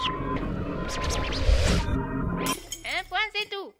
Un point, c'est tout.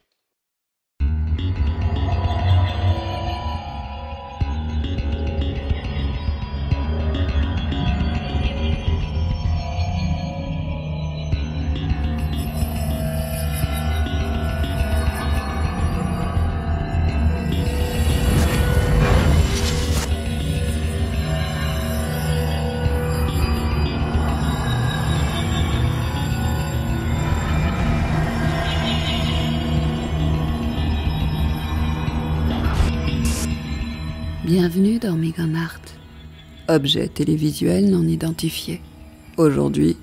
Bienvenue dans Megan Art. Objet télévisuel non identifié. Aujourd'hui,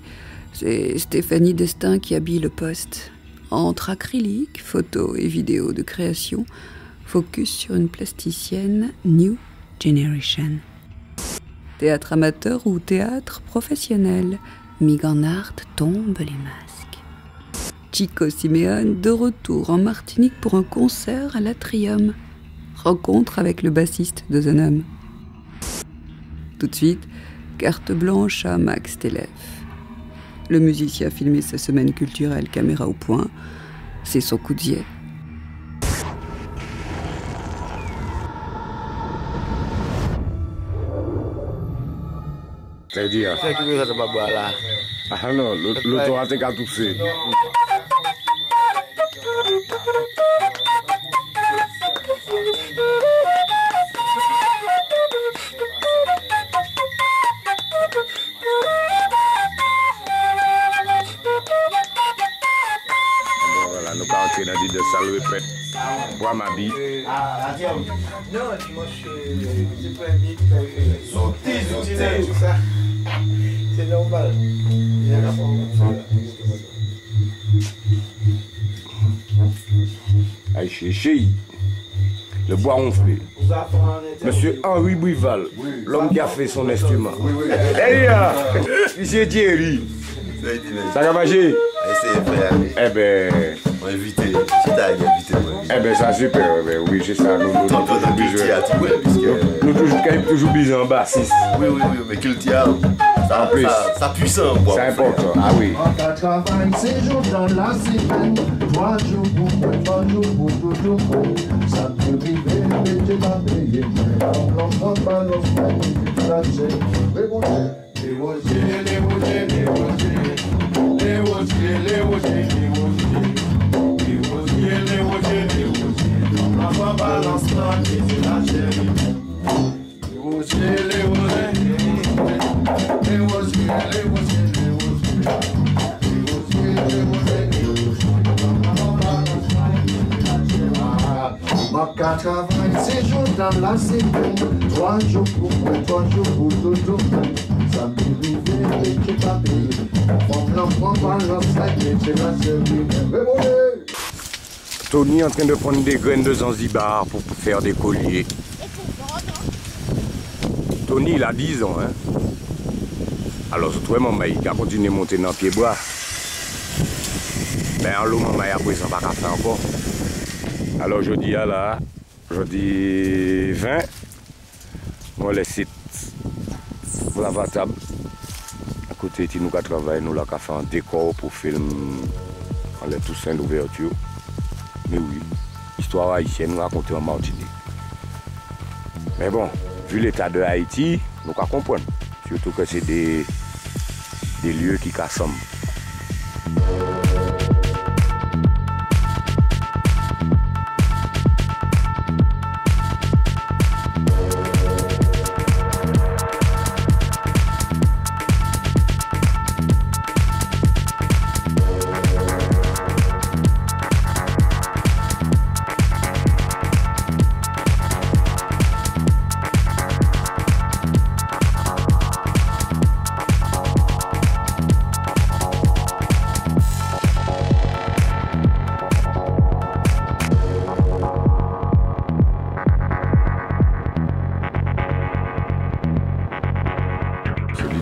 c'est Stéphanie Destin qui habille le poste. Entre acrylique, photos et vidéos de création, focus sur une plasticienne New Generation. Théâtre amateur ou théâtre professionnel, Megan Art tombe les masques. Chico Simeone de retour en Martinique pour un concert à l'Atrium. Rencontre avec le bassiste de The Numb. Tout de suite, carte blanche à Max Telef. Le musicien a filmé sa semaine culturelle caméra au point. C'est son coup de jet. C'est-à-dire? C'est que vous êtes pas boire là. Ah non, l'auto a été touché. Voilà, nous allons entrer dans l'idée de salle répète. Bois ma bille. Non, moi c'est pas bien. Sauter, tout ça. C'est normal. Aïe, chéché. Le bois ronflé. Monsieur Henri Brival, l'homme qui a fait son instrument. Hey, monsieur Thierry. Ça va manger? Eh ben. On va inviter. C'est à inviter. Eh ben, ça super. Oui, c'est ça. Nous toujours besoin en bassiste. Oui, mais quel théâtre. En plus. Ça puissant. C'est important. Ah oui. On travaille 6 jours dans la semaine, 3 jours pour 3 jours pour tout. Ça peut arriver, mais tu vas payer. On n'en prend pas nos frères, la chaîne. Les Maka travaille 6 jours dans la semaine, 3 jours pour 3 jours pour tout. Ça me arrive et tu pas payé. On n'en prend pas la sac et tu vas servir. Tony est en train de prendre des graines de Zanzibar pour faire des colliers. Tony, il a 10 ans, hein. Alors, surtout, maman, il a continué à monter dans le pied-bois. Mais en l'eau, maman, après, ça va pas faire encore. Alors, je dis, là, je dis 20. On laisse la table. À côté, nous avons travaillé, nous avons fait un décor pour film en les Toussaint d'ouverture. Mais oui, histoire haïtienne, nous racontons en Martinique. Mais bon, vu l'état de Haïti, nous pouvons comprendre. Surtout que c'est des lieux qui cassent.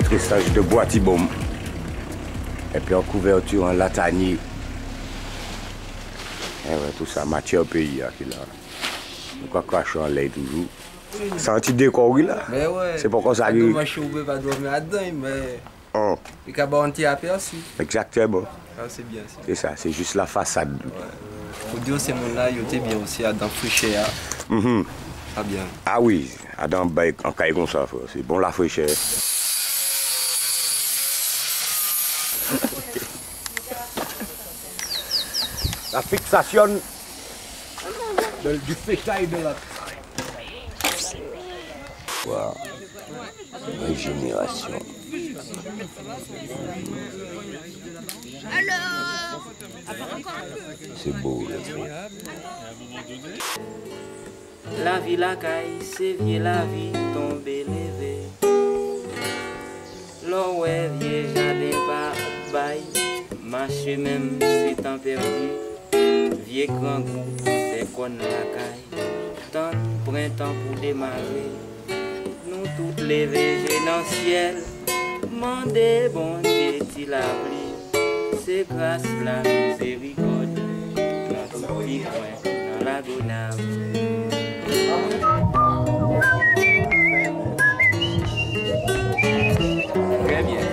Tressage de bois tibom. Et puis en couverture en latanier. Et ouais, tout ça, matière pays qui là. Donc on crache en l'air toujours. C'est un petit décor là. Mais ouais. C'est pourquoi ça arrive. Moi je ne peux pas dormir là-dedans, mais. Oh, Et qu'à bon thérapie aussi. exactement. Ah, c'est bien. C'est ça, c'est juste la façade. Pour dire ces gens-là, ils étaient bien aussi à dans fraîcheur. Mhm. Ah bien. Ah oui, Adam Bay en caille comme ça, frère. C'est bon la fraîcheur. La fixation du fécaille de la wow. Régénération. C'est beau, là. La vie la caille, c'est vieux la vie tombée levée. L'eau est vieux, jardin pas bail. Marcher même c'est temps perdu. Vieux grand goût, c'est qu'on la caille. Tant printemps pour démarrer. Nous toutes les végés dans le ciel. Mandez bon Dieu, t'il a pris. C'est grâce la miséricorde. Dans tout petit coin, dans la gonave. Très bien.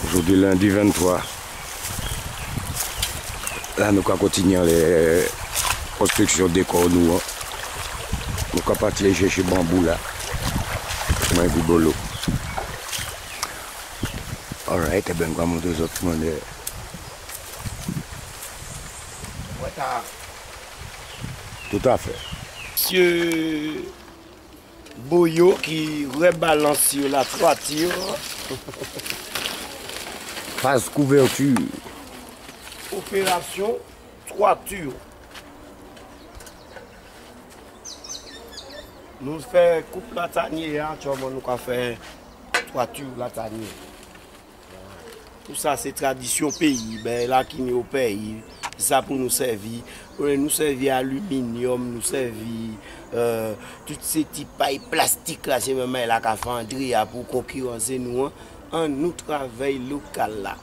Aujourd'hui, lundi 23. Là, nous continuons les constructions des corps. Nous allons partir chercher bambou là. Moi, vous bolo. Alright, et bien, nous allons monter aux autres mondes. Tout à fait. Monsieur Boyo qui rebalance sur la toiture. Phase couverture. Opération toiture. Nous faisons coupe la tanière, nous avons fait toiture la tanière. Tout ça c'est tradition pays, ben là qui est au pays, ça pour nous servir. Nous servir aluminium, nous servir toutes ces petits pailles plastiques là, c'est même là qu'a fait André pour concurrencer nous en nous travail local là.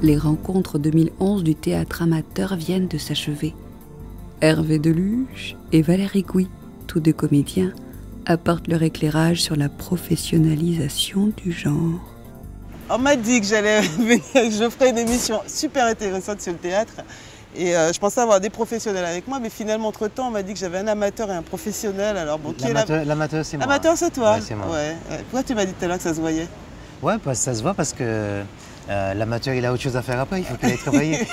Les rencontres 2011 du théâtre amateur viennent de s'achever. Hervé Deluche et Valérie Gouy, tous deux comédiens, apportent leur éclairage sur la professionnalisation du genre. On m'a dit que j'allais venir, que je ferais une émission super intéressante sur le théâtre. Et je pensais avoir des professionnels avec moi, mais finalement, entre-temps, on m'a dit que j'avais un amateur et un professionnel. Alors, bon, l'amateur, c'est moi. L'amateur, c'est toi? Ouais, c'est moi. Ouais. Pourquoi tu m'as dit tout à l'heure que ça se voyait? Ouais, ça se voit parce que l'amateur, il a autre chose à faire après, il faut qu'il aille travailler.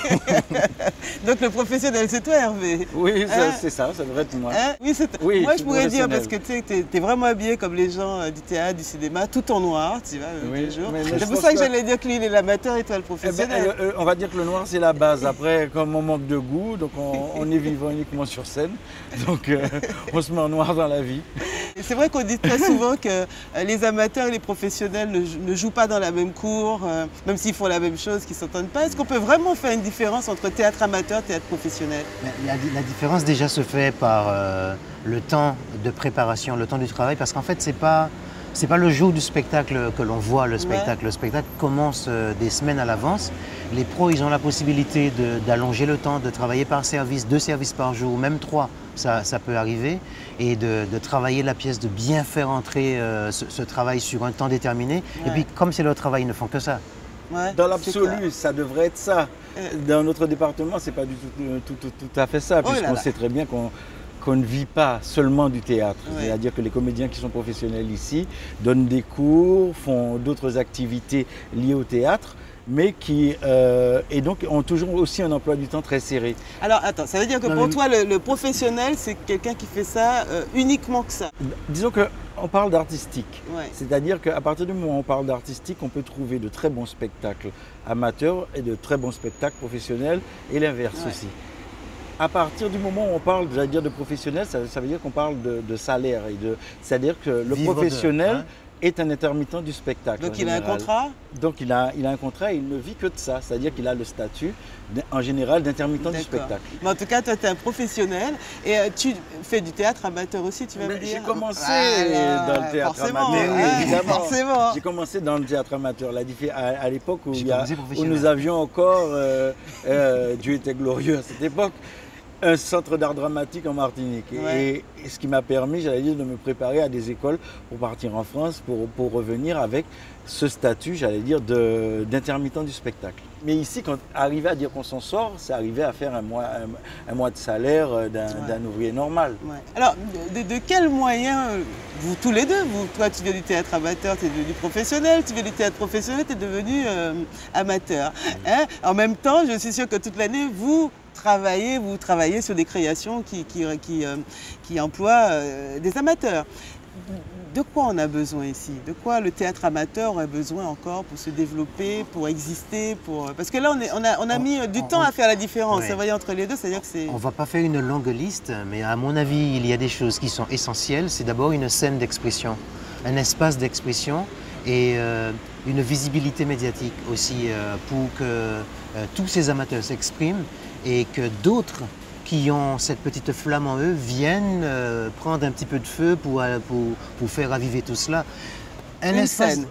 Donc le professionnel, c'est toi, Hervé? Oui, c'est ça devrait être moi. Oui, oui, moi, je pourrais dire, parce que tu es vraiment habillé comme les gens du théâtre, du cinéma, tout en noir, tu vois, oui, toujours. Mais c'est pour ça que j'allais dire que lui, il est l'amateur et toi, le professionnel. On va dire que le noir, c'est la base. Après, comme on manque de goût, donc on est vivant uniquement sur scène. Donc on se met en noir dans la vie. C'est vrai qu'on dit très souvent que les amateurs et les professionnels ne jouent pas dans la même cour, même s'ils font la même chose, qu'ils ne s'entendent pas. Est-ce qu'on peut vraiment faire une différence entre théâtre amateur et théâtre professionnel? La différence déjà se fait par le temps de préparation, le temps du travail, parce qu'en fait, c'est pas le jour du spectacle que l'on voit le spectacle. Ouais. Le spectacle commence des semaines à l'avance. Les pros, ils ont la possibilité d'allonger le temps, de travailler par service, 2 services par jour, même 3, ça peut arriver, et de travailler la pièce, de bien faire entrer ce travail sur un temps déterminé. Ouais. Et puis, comme c'est leur travail, ils ne font que ça. Ouais, dans l'absolu, ça devrait être ça. Dans notre département, c'est pas du tout à fait ça, puisqu'on sait très bien qu'on ne vit pas seulement du théâtre. Ouais. C'est-à-dire que les comédiens qui sont professionnels ici donnent des cours, font d'autres activités liées au théâtre, mais qui et donc ont toujours aussi un emploi du temps très serré. Alors attends, ça veut dire que pour toi, le professionnel, c'est quelqu'un qui fait ça uniquement que ça? Disons qu'on parle d'artistique. Ouais. C'est-à-dire qu'à partir du moment où on parle d'artistique, on peut trouver de très bons spectacles amateurs et de très bons spectacles professionnels, et l'inverse aussi. À partir du moment où on parle, j'allais dire, de professionnel, ça veut dire qu'on parle de salaire. C'est-à-dire que le professionnel est un intermittent du spectacle. Donc il a un contrat? Donc il a un contrat et il ne vit que de ça. C'est-à-dire qu'il a le statut, en général, d'intermittent du spectacle. Mais en tout cas, toi, tu es un professionnel et tu fais du théâtre amateur aussi, tu vas me dire? J'ai commencé dans le théâtre amateur, évidemment. Forcément. J'ai commencé dans le théâtre amateur. À l'époque où nous avions encore, Dieu était glorieux à cette époque, un centre d'art dramatique en Martinique. Ouais. Et ce qui m'a permis, j'allais dire, de me préparer à des écoles pour partir en France, pour revenir avec ce statut, j'allais dire, d'intermittent du spectacle. Mais ici, quand arriver à dire qu'on s'en sort, c'est arriver à faire un mois de salaire d'un ouvrier normal. Ouais. Alors, de quels moyens, vous tous les deux, toi tu viens du théâtre amateur, tu es devenu professionnel, tu viens du théâtre professionnel, tu es devenu amateur. Hein? En même temps, je suis sûre que toute l'année, vous travaillez sur des créations qui emploient des amateurs. De quoi on a besoin ici? De quoi le théâtre amateur aurait besoin encore pour se développer, pour exister, Parce que là, on a mis du temps à faire la différence. Ouais. Vous voyez, entre les deux, c'est-à-dire que c'est... On ne va pas faire une longue liste, mais à mon avis, il y a des choses qui sont essentielles. C'est d'abord une scène d'expression, un espace d'expression et une visibilité médiatique aussi pour que tous ces amateurs s'expriment et que d'autres qui ont cette petite flamme en eux viennent prendre un petit peu de feu pour faire raviver tout cela. Une scène.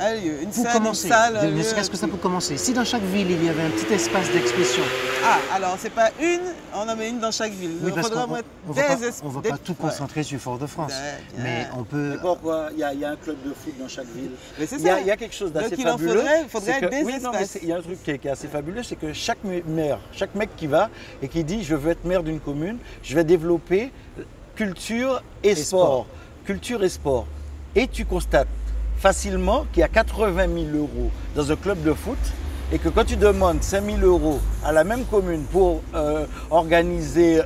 Une scène, commencer, une salle, ne serait-ce que ça pour commencer. Si dans chaque ville, il y avait un petit espace d'expression. Ah, alors c'est pas une, on en met une dans chaque ville. Oui, parce qu'on ne va pas tout concentrer sur Fort-de-France. Mais on peut... Mais pourquoi il y a un club de foot dans chaque ville. Mais c'est ça. Il y a quelque chose d'assez fabuleux. Il faudrait des espaces. Il y a un truc qui est assez fabuleux, c'est que chaque maire, chaque mec qui va et qui dit « je veux être maire d'une commune, je vais développer culture et sport. » Culture et sport. Et tu constates facilement qu'il y a 80 000 € dans un club de foot et que quand tu demandes 5 000 € à la même commune pour organiser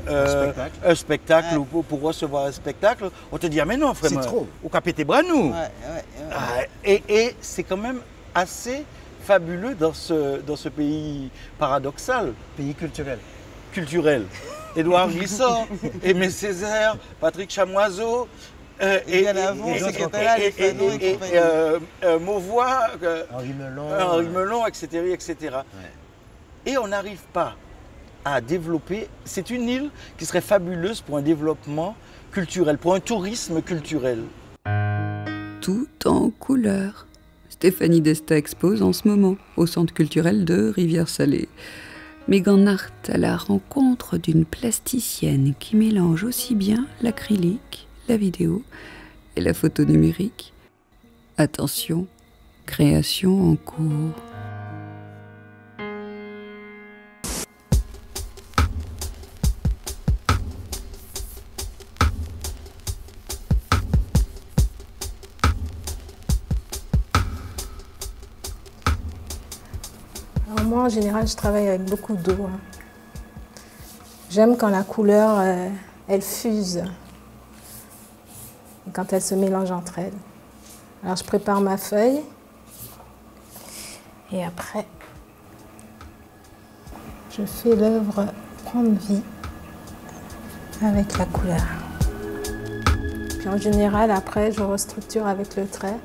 un spectacle ou pour recevoir un spectacle, on te dit « ah mais non frère, c'est trop, ou qu'à péter bras nous ». Et c'est quand même assez fabuleux dans ce pays paradoxal. Pays culturel. Édouard Glissant, Aimé Césaire, Patrick Chamoiseau, Mauvois, Henri Melon, etc. Ouais. Et on n'arrive pas à développer. C'est une île qui serait fabuleuse pour un développement culturel, pour un tourisme culturel. Tout en couleurs. Stéphanie Desta expose en ce moment au Centre culturel de Rivière-Salée. Megan Hart à la rencontre d'une plasticienne qui mélange aussi bien l'acrylique, la vidéo et la photo numérique. Attention, création en cours. Alors moi, en général, je travaille avec beaucoup d'eau. J'aime quand la couleur, elle fuse, et quand elle se mélange entre elles. Alors je prépare ma feuille, et après, je fais l'œuvre prendre vie avec la couleur. Puis en général, après, je restructure avec le trait,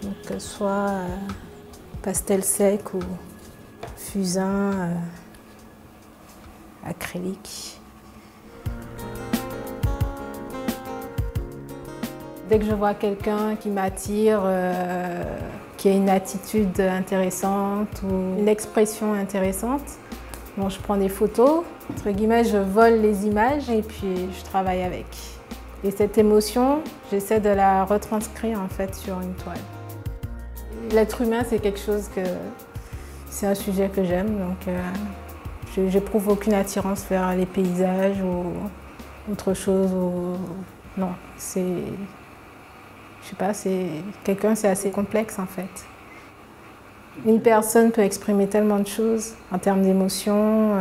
donc soit pastel sec ou fusain, acrylique. Dès que je vois quelqu'un qui m'attire, qui a une attitude intéressante ou une expression intéressante, bon, je prends des photos, entre guillemets, je vole les images et puis je travaille avec. Et cette émotion, j'essaie de la retranscrire en fait sur une toile. L'être humain, c'est quelque chose que... C'est un sujet que j'aime, donc je n'éprouve aucune attirance vers les paysages ou autre chose. Non, c'est... Je sais pas, c'est assez complexe en fait. Une personne peut exprimer tellement de choses en termes d'émotions,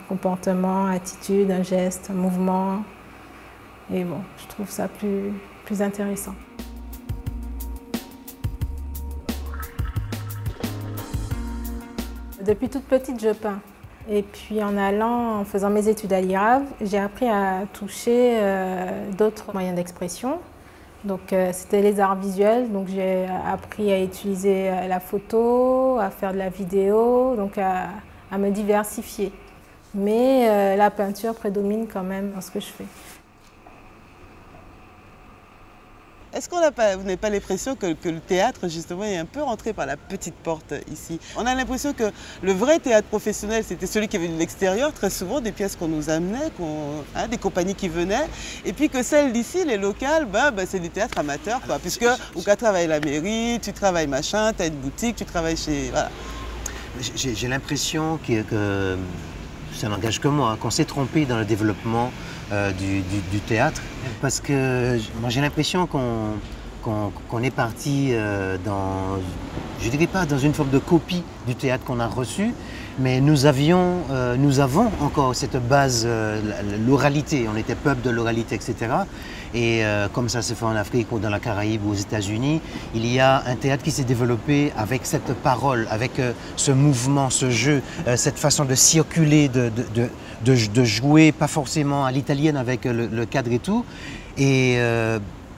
comportement, attitude, un geste, un mouvement. Et bon, je trouve ça plus intéressant. Depuis toute petite, je peins. Et puis en faisant mes études à l'IRAV, j'ai appris à toucher d'autres moyens d'expression. Donc c'était les arts visuels, donc j'ai appris à utiliser la photo, à faire de la vidéo, donc à me diversifier. Mais la peinture prédomine quand même dans ce que je fais. Est-ce qu'on n'a pas, vous n'avez pas l'impression que le théâtre, justement, est un peu rentré par la petite porte ici? On a l'impression que le vrai théâtre professionnel, c'était celui qui venait de l'extérieur, très souvent, des pièces qu'on nous amenait, des compagnies qui venaient, et puis que celles d'ici, les locales, c'est du théâtre amateur, quoi, puisque ou qu'à travailler la mairie, tu travailles machin, tu as une boutique, tu travailles chez... Voilà. J'ai l'impression que ça n'engage que moi, qu'on s'est trompé dans le développement du théâtre, parce que moi j'ai l'impression qu'on est parti dans, je dirais pas dans une forme de copie du théâtre qu'on a reçu, mais nous avons encore cette base, l'oralité, on était peuple de l'oralité, etc. Et comme ça se fait en Afrique ou dans la Caraïbe ou aux États-Unis, il y a un théâtre qui s'est développé avec cette parole, avec ce mouvement, ce jeu, cette façon de circuler, de jouer, pas forcément à l'italienne avec le cadre et tout. Et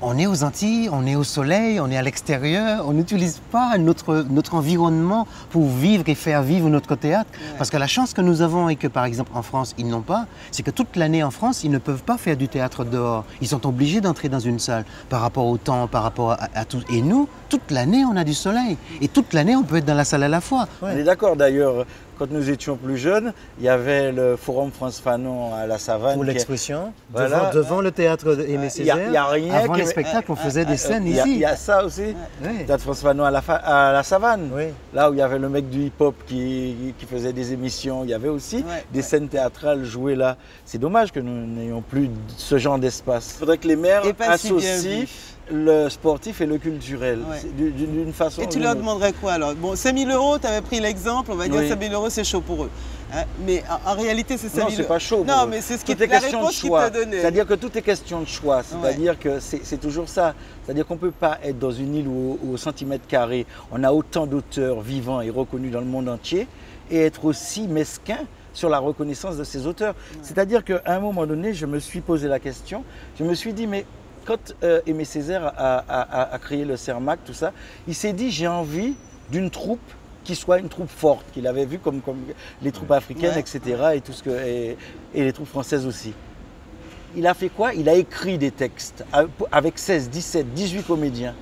on est aux Antilles, on est au soleil, on est à l'extérieur, on n'utilise pas notre environnement pour vivre et faire vivre notre théâtre. Ouais. Parce que la chance que nous avons et que par exemple en France ils n'ont pas, c'est que toute l'année en France ils ne peuvent pas faire du théâtre dehors. Ils sont obligés d'entrer dans une salle par rapport au temps, par rapport à tout. Et nous, toute l'année on a du soleil. Et toute l'année on peut être dans la salle à la fois. Ouais. On est d'accord d'ailleurs. Quand nous étions plus jeunes, il y avait le Forum France Fanon à la Savane. Pour l'expression, devant le théâtre Aimé Césaire. Il y a rien avant les spectacles, on faisait des scènes ici. Il y a ça aussi, le théâtre France Fanon à la Savane. Oui. Là où il y avait le mec du hip-hop qui faisait des émissions, il y avait aussi des scènes théâtrales jouées là. C'est dommage que nous n'ayons plus ce genre d'espace. Il faudrait que les maires associent le sportif et le culturel, d'une façon. Et tu leur demanderais quoi alors? Bon, 5 000 €, tu avais pris l'exemple, on va dire 5 000 €, c'est chaud pour eux. Hein? Mais en réalité, c'est 5 000 €. Non, c'est pas chaud. Non, mais c'est la réponse qu'ils te donnaient. C'est-à-dire que tout est question de choix. C'est-à-dire que c'est toujours ça. C'est-à-dire qu'on ne peut pas être dans une île où au centimètre carré, on a autant d'auteurs vivants et reconnus dans le monde entier et être aussi mesquin sur la reconnaissance de ces auteurs. C'est-à-dire qu'à un moment donné, je me suis posé la question, je me suis dit, mais quand Aimé Césaire a créé le CERMAC, tout ça, il s'est dit j'ai envie d'une troupe qui soit une troupe forte, qu'il avait vu comme les troupes africaines, etc. Et les troupes françaises aussi. Il a fait quoi? Il a écrit des textes avec 16, 17, 18 comédiens.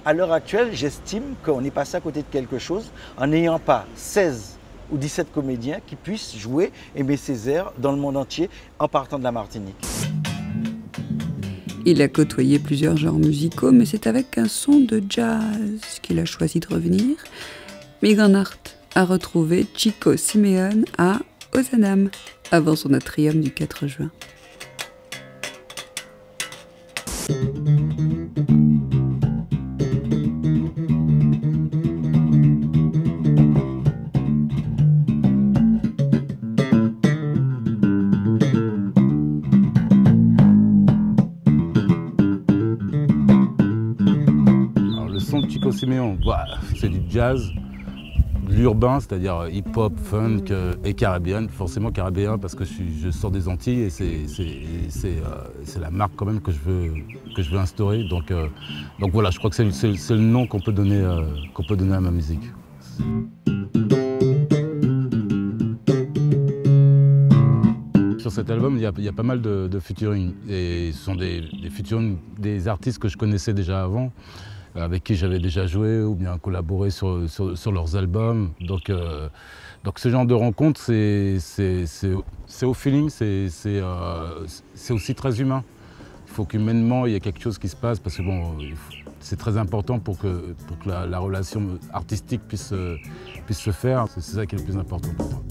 À l'heure actuelle, j'estime qu'on est passé à côté de quelque chose en n'ayant pas 16 ou 17 comédiens qui puissent jouer Aimé Césaire dans le monde entier en partant de la Martinique. Il a côtoyé plusieurs genres musicaux, mais c'est avec un son de jazz qu'il a choisi de revenir. Megan Hart a retrouvé Chico Simeone à Ozanam, avant son atrium du 4 juin. Chico Simeone, c'est du jazz, de l'urbain, c'est-à-dire hip-hop, funk et caribéen. Forcément caribéen parce que je sors des Antilles et c'est la marque quand même que je veux instaurer. Donc voilà, je crois que c'est le nom qu'on peut donner à ma musique. Sur cet album, il y a pas mal de featuring. Et ce sont des featuring des artistes que je connaissais déjà avant, avec qui j'avais déjà joué ou bien collaboré sur leurs albums. Donc ce genre de rencontre, c'est au feeling, c'est aussi très humain. Il faut qu'humainement, il y ait quelque chose qui se passe, parce que bon, c'est très important pour que la relation artistique puisse se faire. C'est ça qui est le plus important pour moi.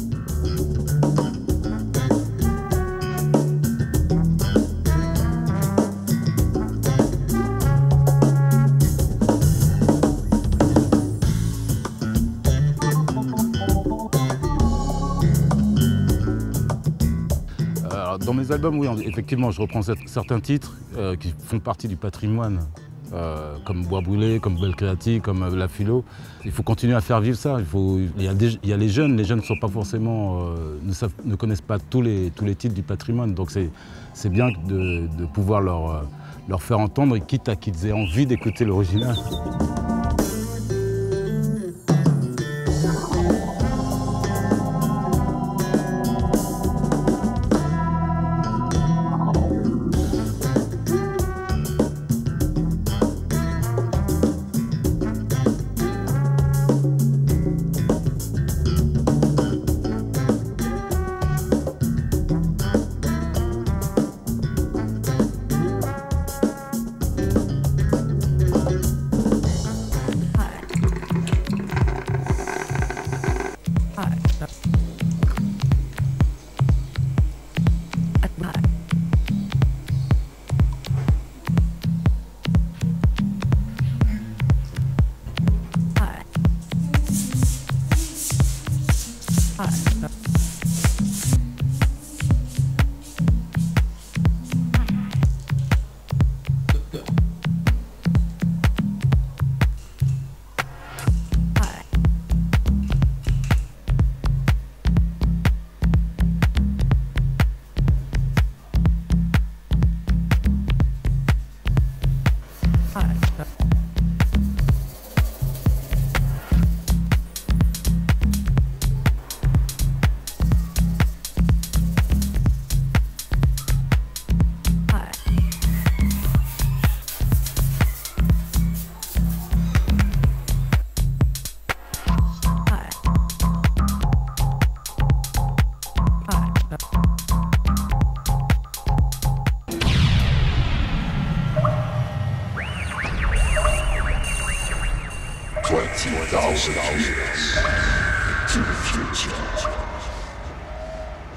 Dans mes albums, oui, effectivement, je reprends certains titres qui font partie du patrimoine, comme Bois Brûlé, comme Belle Créative, comme La Philo. Il faut continuer à faire vivre ça. Il y a les jeunes ne sont pas forcément, ne connaissent pas tous les titres du patrimoine. Donc c'est bien de pouvoir leur faire entendre, quitte à qu'ils aient envie d'écouter l'original.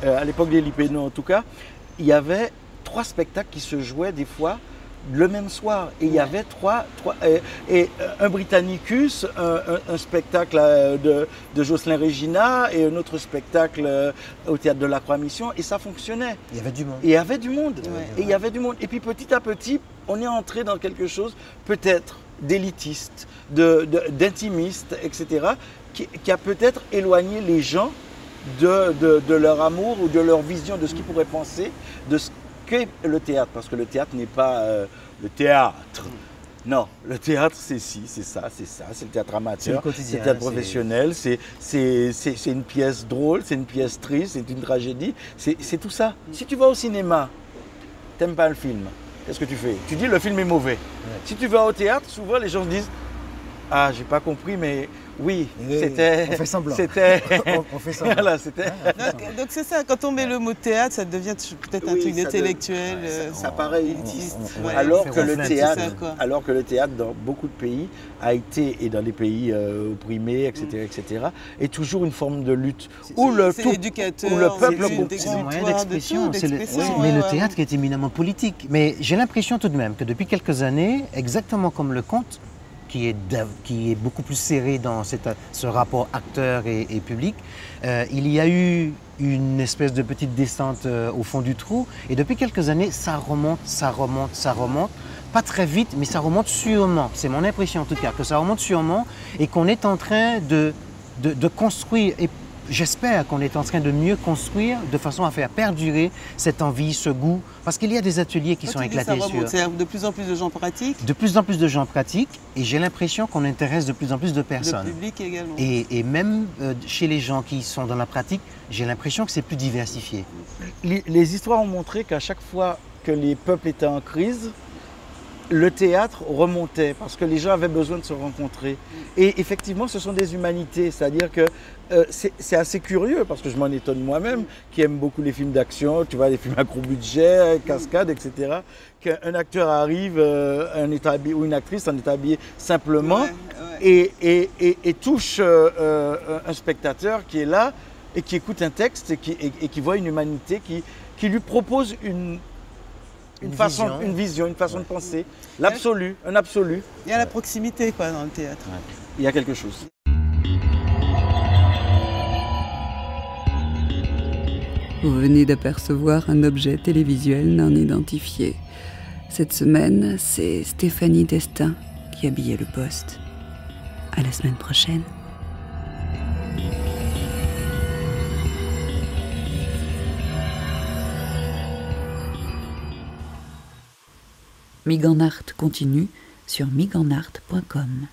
À l'époque des Lipéno en tout cas, il y avait 3 spectacles qui se jouaient des fois le même soir. Et il y avait un Britannicus, un spectacle de Jocelyn Regina et un autre spectacle au Théâtre de la Croix-Mission. Et ça fonctionnait. Il y avait du monde. Et il y avait du monde. Et il y avait du monde. Et puis petit à petit, on est entré dans quelque chose peut-être d'élitiste, d'intimiste, etc., qui a peut-être éloigné les gens de leur amour ou de leur vision de ce qu'ils pourraient penser de ce qu'est le théâtre. Parce que le théâtre n'est pas le théâtre. Non, le théâtre c'est ci, c'est ça, c'est le théâtre amateur, c'est le théâtre professionnel, c'est une pièce drôle, c'est une pièce triste, c'est une tragédie, c'est tout ça. Si tu vas au cinéma, t'aimes pas le film, qu'est-ce que tu fais? Tu dis le film est mauvais. Si tu vas au théâtre, souvent les gens disent « Ah, j'ai pas compris, mais Oui, Oui, c'était... on fait semblant. C'était... On fait semblant. Voilà, c'était... Donc c'est ça, quand on met le mot théâtre, ça devient peut-être un Oui, truc ça d'intellectuel. ça paraît élitiste. Ouais, alors, on que fait le reflet, théâtre, c'est ça, quoi. alors que le théâtre, dans beaucoup de pays, a été, et dans des pays opprimés, etc., est toujours une forme de lutte. Où le peuple... C'est un moyen d'expression. Mais le théâtre est éminemment politique. Mais j'ai l'impression tout de même que depuis quelques années, exactement comme le conte, qui est beaucoup plus serré dans ce rapport acteur et public, il y a eu une espèce de petite descente au fond du trou. Et depuis quelques années, ça remonte. Pas très vite, mais ça remonte sûrement. C'est mon impression en tout cas, que ça remonte sûrement et qu'on est en train de construire. Et j'espère qu'on est en train de mieux construire de façon à faire perdurer cette envie, ce goût. Parce qu'il y a des ateliers qui sont éclatés sur... De plus en plus de gens pratiquent. De plus en plus de gens pratiquent et j'ai l'impression qu'on intéresse de plus en plus de personnes. Le public également. Et même chez les gens qui sont dans la pratique, j'ai l'impression que c'est plus diversifié. Les histoires ont montré qu'à chaque fois que les peuples étaient en crise, le théâtre remontait parce que les gens avaient besoin de se rencontrer. Et effectivement, ce sont des humanités, c'est-à-dire que c'est assez curieux parce que je m'en étonne moi-même qui aime beaucoup les films d'action, tu vois, les films à gros budget, cascades, etc. Qu'un acteur arrive, ou une actrice en est habillée simplement et touche un spectateur qui est là et qui écoute un texte et qui voit une humanité qui lui propose une vision, une façon de penser, l'absolu, un absolu. Il y a la proximité quoi, dans le théâtre. Ouais. Il y a quelque chose. Vous venez d'apercevoir un objet télévisuel non identifié. Cette semaine, c'est Stéphanie Destin qui habillait le poste. À la semaine prochaine. Miganart continue sur miganart.com.